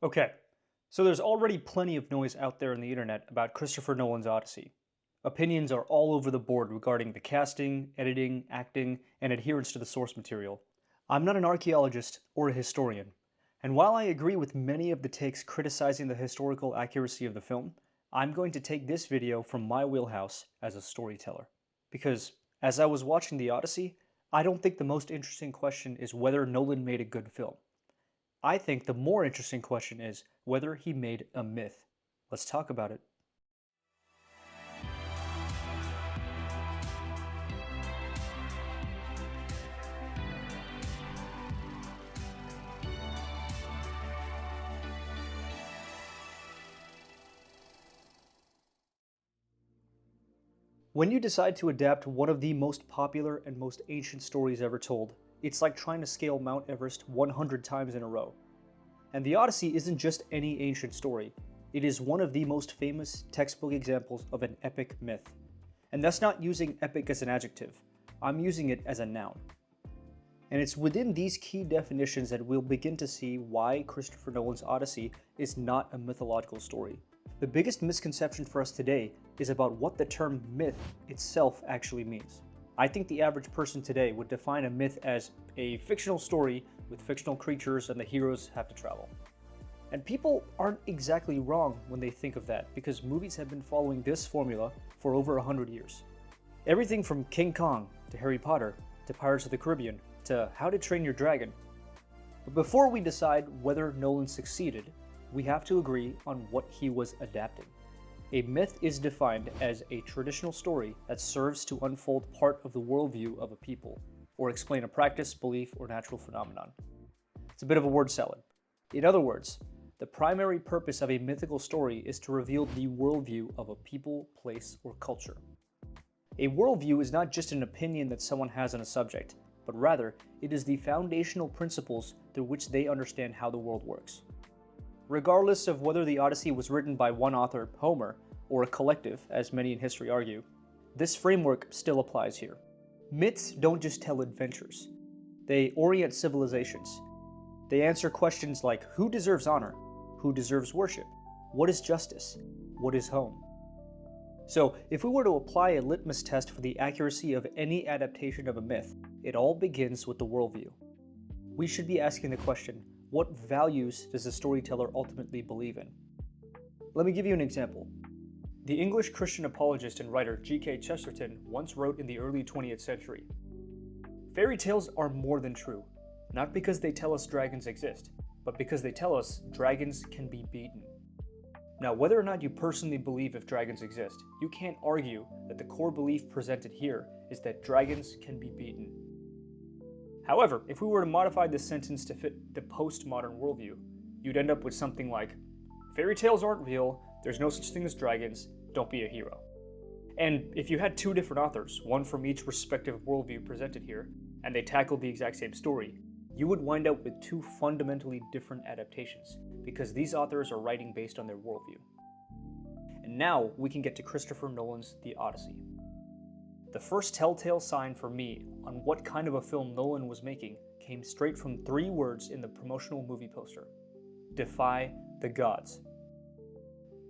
Okay, so there's already plenty of noise out there on the internet about Christopher Nolan's Odyssey. Opinions are all over the board regarding the casting, editing, acting, and adherence to the source material. I'm not an archaeologist or a historian, and while I agree with many of the takes criticizing the historical accuracy of the film, I'm going to take this video from my wheelhouse as a storyteller. Because, as I was watching The Odyssey, I don't think the most interesting question is whether Nolan made a good film. I think the more interesting question is whether he made a myth. Let's talk about it. When you decide to adapt one of the most popular and most ancient stories ever told, it's like trying to scale Mount Everest 100 times in a row. And The Odyssey isn't just any ancient story, it is one of the most famous textbook examples of an epic myth. And that's not using epic as an adjective, I'm using it as a noun. And it's within these key definitions that we'll begin to see why Christopher Nolan's Odyssey is not a mythological story. The biggest misconception for us today is about what the term myth itself actually means. I think the average person today would define a myth as a fictional story with fictional creatures and the heroes have to travel. And people aren't exactly wrong when they think of that, because movies have been following this formula for over 100 years. Everything from King Kong to Harry Potter to Pirates of the Caribbean to How to Train Your Dragon. But before we decide whether Nolan succeeded, we have to agree on what he was adapting. A myth is defined as a traditional story that serves to unfold part of the worldview of a people, or explain a practice, belief, or natural phenomenon. It's a bit of a word salad. In other words, the primary purpose of a mythical story is to reveal the worldview of a people, place, or culture. A worldview is not just an opinion that someone has on a subject, but rather, it is the foundational principles through which they understand how the world works. Regardless of whether the Odyssey was written by one author, Homer, or a collective, as many in history argue, this framework still applies here. Myths don't just tell adventures. They orient civilizations. They answer questions like who deserves honor, who deserves worship, what is justice, what is home. So, if we were to apply a litmus test for the accuracy of any adaptation of a myth, it all begins with the worldview. We should be asking the question, what values does the storyteller ultimately believe in? Let me give you an example. The English Christian apologist and writer G.K. Chesterton once wrote in the early 20th century, "Fairy tales are more than true, not because they tell us dragons exist, but because they tell us dragons can be beaten." Now, whether or not you personally believe if dragons exist, you can't argue that the core belief presented here is that dragons can be beaten. However, if we were to modify this sentence to fit the postmodern worldview, you'd end up with something like, "Fairy tales aren't real, there's no such thing as dragons, don't be a hero." And if you had two different authors, one from each respective worldview presented here, and they tackled the exact same story, you would wind up with two fundamentally different adaptations, because these authors are writing based on their worldview. And now we can get to Christopher Nolan's The Odyssey. The first telltale sign for me on what kind of a film Nolan was making came straight from three words in the promotional movie poster: defy the gods.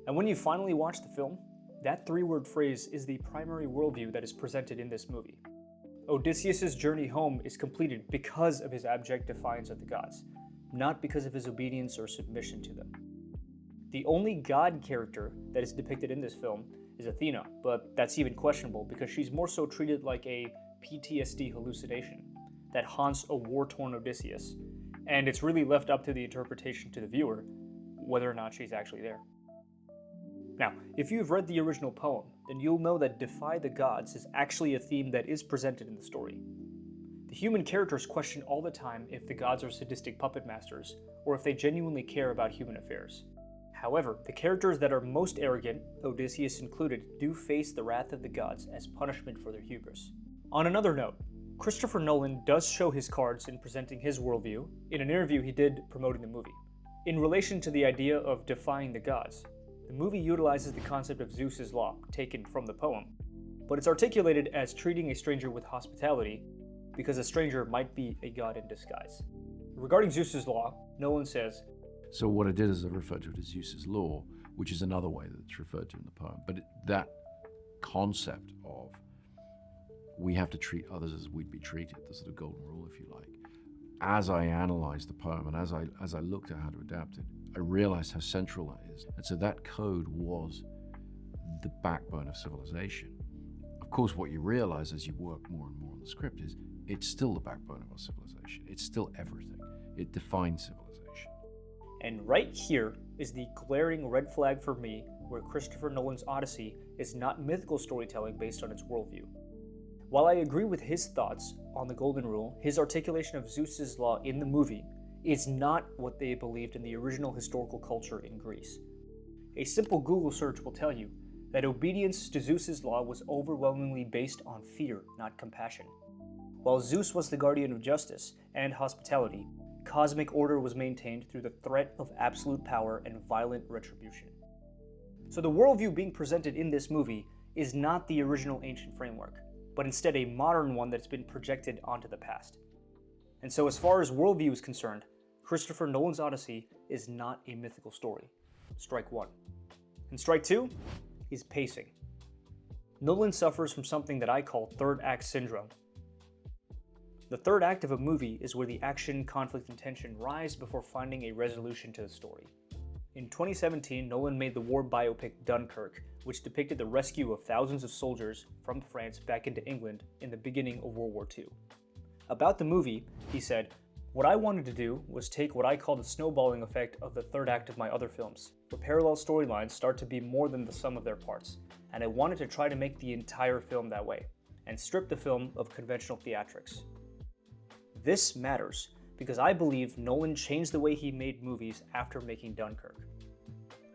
And when you finally watch the film, that three-word phrase is the primary worldview that is presented in this movie. Odysseus' journey home is completed because of his abject defiance of the gods, not because of his obedience or submission to them. The only god character that is depicted in this film is Athena, but that's even questionable because she's more so treated like a PTSD hallucination that haunts a war-torn Odysseus, and it's really left up to the interpretation to the viewer whether or not she's actually there. Now, if you've read the original poem, then you'll know that defy the gods is actually a theme that is presented in the story. The human characters question all the time if the gods are sadistic puppet masters, or if they genuinely care about human affairs. However, the characters that are most arrogant, Odysseus included, do face the wrath of the gods as punishment for their hubris. On another note, Christopher Nolan does show his cards in presenting his worldview in an interview he did promoting the movie. In relation to the idea of defying the gods, the movie utilizes the concept of Zeus's law, taken from the poem, but it's articulated as treating a stranger with hospitality because a stranger might be a god in disguise. Regarding Zeus's law, Nolan says, So what I did is I referred to it as Zeus's law, which is another way that it's referred to in the poem. But that concept of we have to treat others as we'd be treated, the sort of golden rule, if you like. As I analyzed the poem and as I looked at how to adapt it, I realized how central that is. And so that code was the backbone of civilization. Of course, what you realize as you work more and more on the script is it's still the backbone of our civilization. It's still everything. It defines civilization. And right here is the glaring red flag for me where Christopher Nolan's Odyssey is not mythical storytelling based on its worldview. While I agree with his thoughts on the Golden Rule, his articulation of Zeus's law in the movie is not what they believed in the original historical culture in Greece. A simple Google search will tell you that obedience to Zeus's law was overwhelmingly based on fear, not compassion. While Zeus was the guardian of justice and hospitality, cosmic order was maintained through the threat of absolute power and violent retribution. So the worldview being presented in this movie is not the original ancient framework, but instead a modern one that's been projected onto the past. And so as far as worldview is concerned, Christopher Nolan's Odyssey is not a mythical story. Strike one. And strike two is pacing. Nolan suffers from something that I call third act syndrome. The third act of a movie is where the action, conflict, and tension rise before finding a resolution to the story. In 2017, Nolan made the war biopic Dunkirk, which depicted the rescue of thousands of soldiers from France back into England in the beginning of World War II. About the movie, he said, "What I wanted to do was take what I call the snowballing effect of the third act of my other films, where parallel storylines start to be more than the sum of their parts, and I wanted to try to make the entire film that way, and strip the film of conventional theatrics." This matters because I believe Nolan changed the way he made movies after making Dunkirk.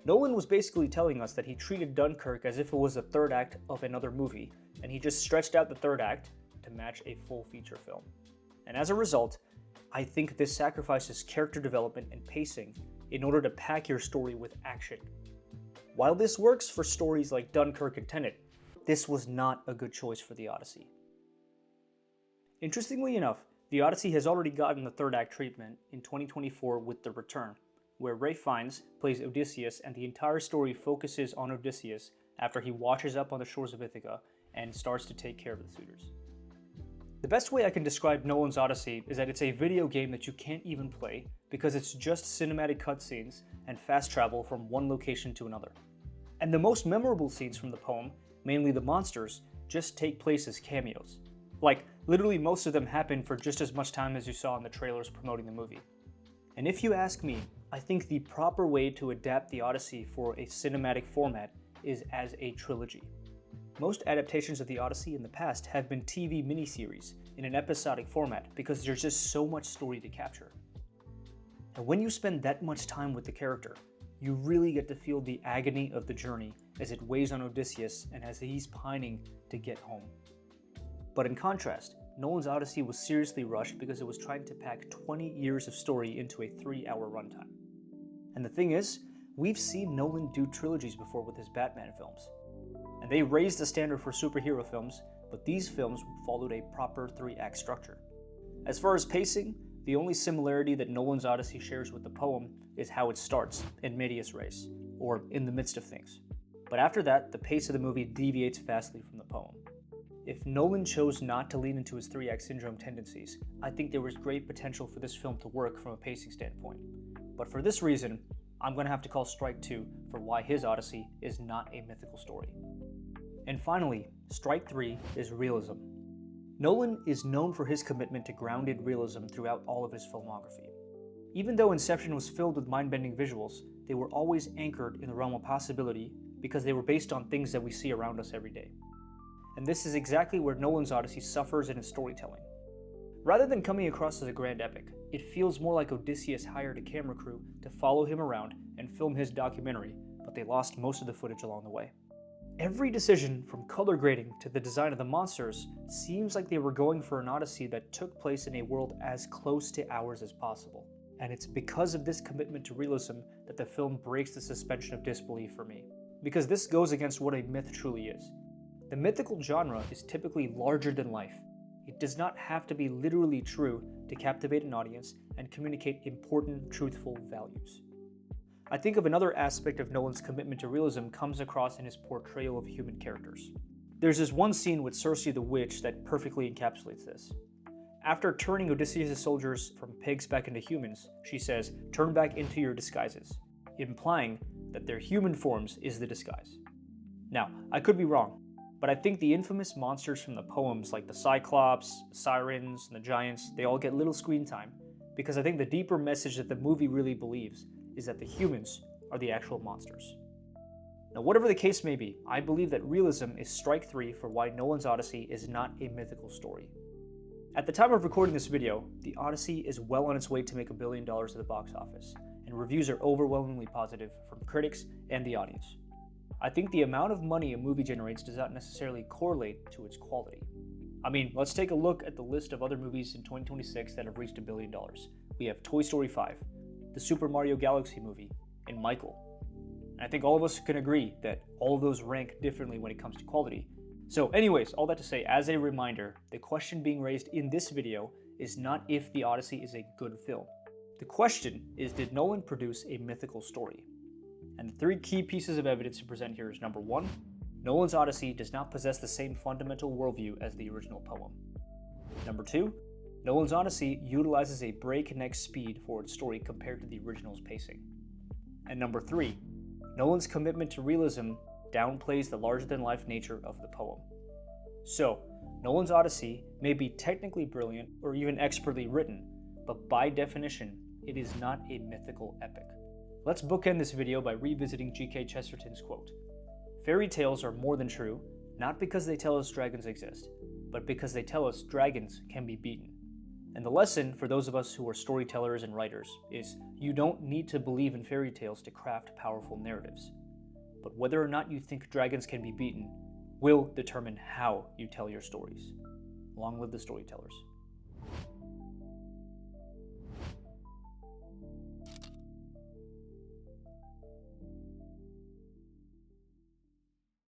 Nolan was basically telling us that he treated Dunkirk as if it was the third act of another movie, and he just stretched out the third act to match a full feature film. And as a result, I think this sacrifices character development and pacing in order to pack your story with action. While this works for stories like Dunkirk and Tenet, this was not a good choice for the Odyssey. Interestingly enough, the Odyssey has already gotten the third act treatment in 2024 with The Return, where Ralph Fiennes plays Odysseus and the entire story focuses on Odysseus after he washes up on the shores of Ithaca and starts to take care of the suitors. The best way I can describe Nolan's Odyssey is that it's a video game that you can't even play because it's just cinematic cutscenes and fast travel from one location to another. And the most memorable scenes from the poem, mainly the monsters, just take place as cameos. Like, literally most of them happen for just as much time as you saw in the trailers promoting the movie. And if you ask me, I think the proper way to adapt the Odyssey for a cinematic format is as a trilogy. Most adaptations of the Odyssey in the past have been TV miniseries in an episodic format because there's just so much story to capture. And when you spend that much time with the character, you really get to feel the agony of the journey as it weighs on Odysseus and as he's pining to get home. But in contrast, Nolan's Odyssey was seriously rushed because it was trying to pack 20 years of story into a 3-hour runtime. And the thing is, we've seen Nolan do trilogies before with his Batman films. And they raised the standard for superhero films, but these films followed a proper 3-act structure. As far as pacing, the only similarity that Nolan's Odyssey shares with the poem is how it starts, in medias res, or in the midst of things. But after that, the pace of the movie deviates vastly from the poem. If Nolan chose not to lean into his 3-act syndrome tendencies, I think there was great potential for this film to work from a pacing standpoint. But for this reason, I'm going to have to call strike two for why his Odyssey is not a mythical story. And finally, strike three is realism. Nolan is known for his commitment to grounded realism throughout all of his filmography. Even though Inception was filled with mind-bending visuals, they were always anchored in the realm of possibility because they were based on things that we see around us every day. And this is exactly where Nolan's Odyssey suffers in its storytelling. Rather than coming across as a grand epic, it feels more like Odysseus hired a camera crew to follow him around and film his documentary, but they lost most of the footage along the way. Every decision, from color grading to the design of the monsters, seems like they were going for an Odyssey that took place in a world as close to ours as possible. And it's because of this commitment to realism that the film breaks the suspension of disbelief for me. Because this goes against what a myth truly is. The mythical genre is typically larger than life. It does not have to be literally true to captivate an audience and communicate important, truthful values. I think of another aspect of Nolan's commitment to realism comes across in his portrayal of human characters. There's this one scene with Circe the witch that perfectly encapsulates this. After turning Odysseus' soldiers from pigs back into humans, she says, "Turn back into your disguises," implying that their human forms is the disguise. Now, I could be wrong, but I think the infamous monsters from the poems like the Cyclops, the Sirens, and the Giants, they all get little screen time, because I think the deeper message that the movie really believes is that the humans are the actual monsters. Now, whatever the case may be, I believe that realism is strike three for why Nolan's Odyssey is not a mythical story. At the time of recording this video, the Odyssey is well on its way to make $1 billion at the box office, and reviews are overwhelmingly positive from critics and the audience. I think the amount of money a movie generates does not necessarily correlate to its quality. I mean, let's take a look at the list of other movies in 2026 that have reached $1 billion. We have Toy Story 5, the Super Mario Galaxy movie, and Michael. And I think all of us can agree that all of those rank differently when it comes to quality. So anyways, all that to say, as a reminder, the question being raised in this video is not if The Odyssey is a good film. The question is, did Nolan produce a mythical story? And the three key pieces of evidence to present here is: number one, Nolan's Odyssey does not possess the same fundamental worldview as the original poem. Number two, Nolan's Odyssey utilizes a breakneck speed for its story compared to the original's pacing. And number three, Nolan's commitment to realism downplays the larger-than-life nature of the poem. So, Nolan's Odyssey may be technically brilliant or even expertly written, but by definition, it is not a mythical epic. Let's bookend this video by revisiting G.K. Chesterton's quote: "Fairy tales are more than true, not because they tell us dragons exist, but because they tell us dragons can be beaten." And the lesson for those of us who are storytellers and writers is you don't need to believe in fairy tales to craft powerful narratives. But whether or not you think dragons can be beaten will determine how you tell your stories. Long live the storytellers.